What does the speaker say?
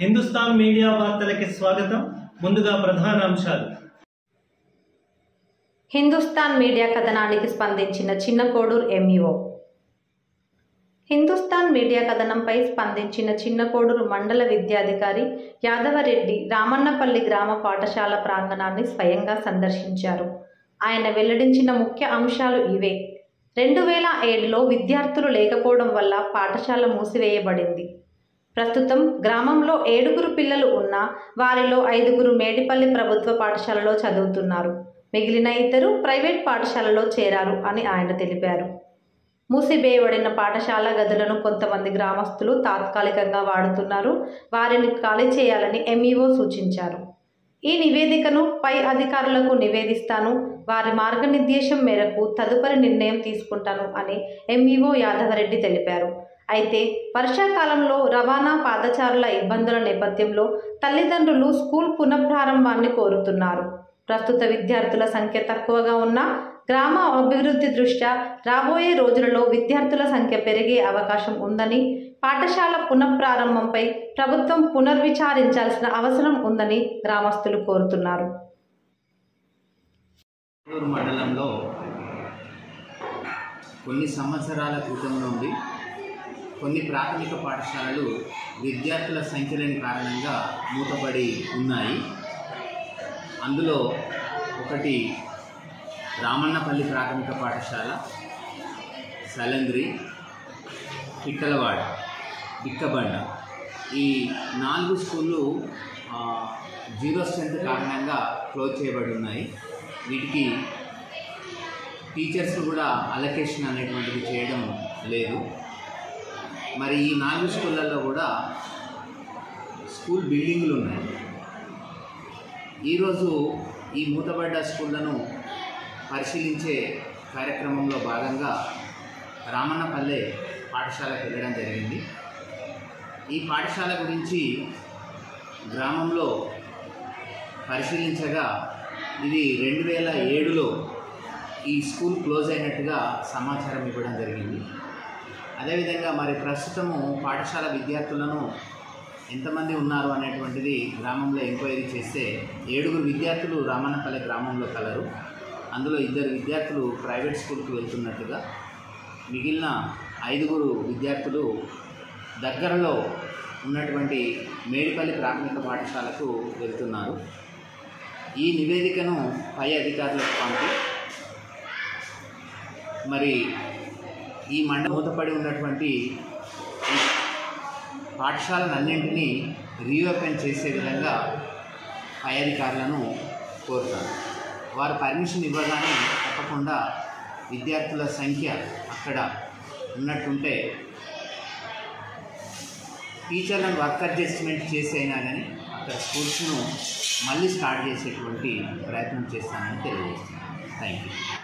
Hindustan media వార్తలకి స్వాగతం. ముందుగా ప్రధాన అంశాలు. హిందుస్థాన్ మీడియా కథనానికి స్పందించిన చిన్నకోడూరు ఎంఈఓ. హిందుస్థాన్ మీడియా కథనంపై స్పందించిన చిన్నకోడూరు మండల విద్యాధికారి యాదవరెడ్డి రామన్నపల్లి గ్రామ పాఠశాల ప్రాంగణాన్ని స్వయంగా సందర్శించారు. ఆయన వెల్లడించిన ముఖ్య అంశాలు ఇవే. 2007లో విద్యార్థులు లేకపోవడం వల్ల పాఠశాల మూసివేయబడింది. ప్రస్తుతం గ్రామంలో 7 పిల్లలు ఉన్నా వారిలో 5 మేడిపల్లి ప్రభుత్వ పాఠశాలలో చదువుతున్నారు. మిగిలిన 2 ప్రైవేట్ పాఠశాలలో చేరారు అని ఆయన తెలిపారు. మూసివేయబడిన పాఠశాల గదులను కొంతమంది గ్రామస్తులు తాత్కాలికంగా వాడుతున్నారు. వారిని ఖాళీ చేయాలని ఎంఈఓ సూచించారు. ఈ నివేదికను పై అధికారులకు నివేదిస్తాను. వారి మార్గనిర్దేశం మేరకు తదుపరి నిర్ణయం తీసుకుంటాను అని ఎంఈఓ యాదవరెడ్డి తెలిపారు. అయితే వర్షాకాలంలో రవాణా పాదచారుల ఇబ్బందుల నేపథ్యంలో తల్లిదండ్రులు స్కూల్ పునఃప్రారంభాన్ని కోరుతున్నారు. ప్రస్తుత విద్యార్థుల సంఖ్య తక్కువగా ఉన్నా గ్రామ అభివృద్ధి దృష్ట్యా రాబోయే రోజులలో విద్యార్థుల సంఖ్య పెరిగే అవకాశం ఉందని, పాఠశాల పునఃప్రారంభంపై ప్రభుత్వం పునర్విచారించాల్సిన అవసరం ఉందని గ్రామస్తులు కోరుతున్నారు. మండలంలో కొన్ని సంవత్సరాల క్రితం నుండి కొన్ని ప్రాథమిక పాఠశాలలు విద్యార్థుల సంఖ్య లేని కారణంగా మూతపడి ఉన్నాయి. అందులో ఒకటి రామన్నపల్లి ప్రాథమిక పాఠశాల, సలంగ్రి, పిట్టలవాడ, బిక్కబండ. ఈ 4 స్కూళ్ళు 0 స్ట్రెంత్ కారణంగా క్లోజ్ చేయబడి ఉన్నాయి. వీటికి టీచర్స్ కూడా అలొకేషన్ అనేటువంటిది చేయడం లేదు. మరి ఈ 4 స్కూళ్ళల్లో కూడా స్కూల్ బిల్డింగులు ఉన్నాయి. ఈరోజు ఈ మూతబడ్డ స్కూళ్లను పరిశీలించే కార్యక్రమంలో భాగంగా రామన్నపల్లె పాఠశాలకు వెళ్ళడం జరిగింది. ఈ పాఠశాల గురించి గ్రామంలో పరిశీలించగా ఇది 2007లో ఈ స్కూల్ క్లోజ్ అయినట్టుగా సమాచారం ఇవ్వడం జరిగింది. అదేవిధంగా మరి ప్రస్తుతము పాఠశాల విద్యార్థులను ఎంతమంది ఉన్నారు అనేటువంటిది గ్రామంలో ఎంక్వైరీ చేస్తే 7 విద్యార్థులు రామన్నపల్లె గ్రామంలో కలరు. అందులో 2 విద్యార్థులు ప్రైవేట్ స్కూల్కి వెళ్తున్నట్టుగా, మిగిలిన 5 విద్యార్థులు దగ్గరలో ఉన్నటువంటి మేడిపల్లి ప్రాథమిక పాఠశాలకు వెళ్తున్నారు. ఈ నివేదికను పై అధికారులకు పంపి మరి ఈ మండలం మూతపడి ఉన్నటువంటి పాఠశాలలన్నింటినీ రీఓపెన్ చేసే విధంగా పై అధికారులను కోరుతారు. వారు పర్మిషన్ ఇవ్వగానే తప్పకుండా విద్యార్థుల సంఖ్య అక్కడ ఉన్నట్టుంటే టీచర్లను వర్క్ అడ్జస్ట్మెంట్ చేసి అయినా కానీ అక్కడ స్కూల్స్ను మళ్ళీ స్టార్ట్ చేసేటువంటి ప్రయత్నం చేస్తానని తెలియజేస్తున్నాను. Thank you.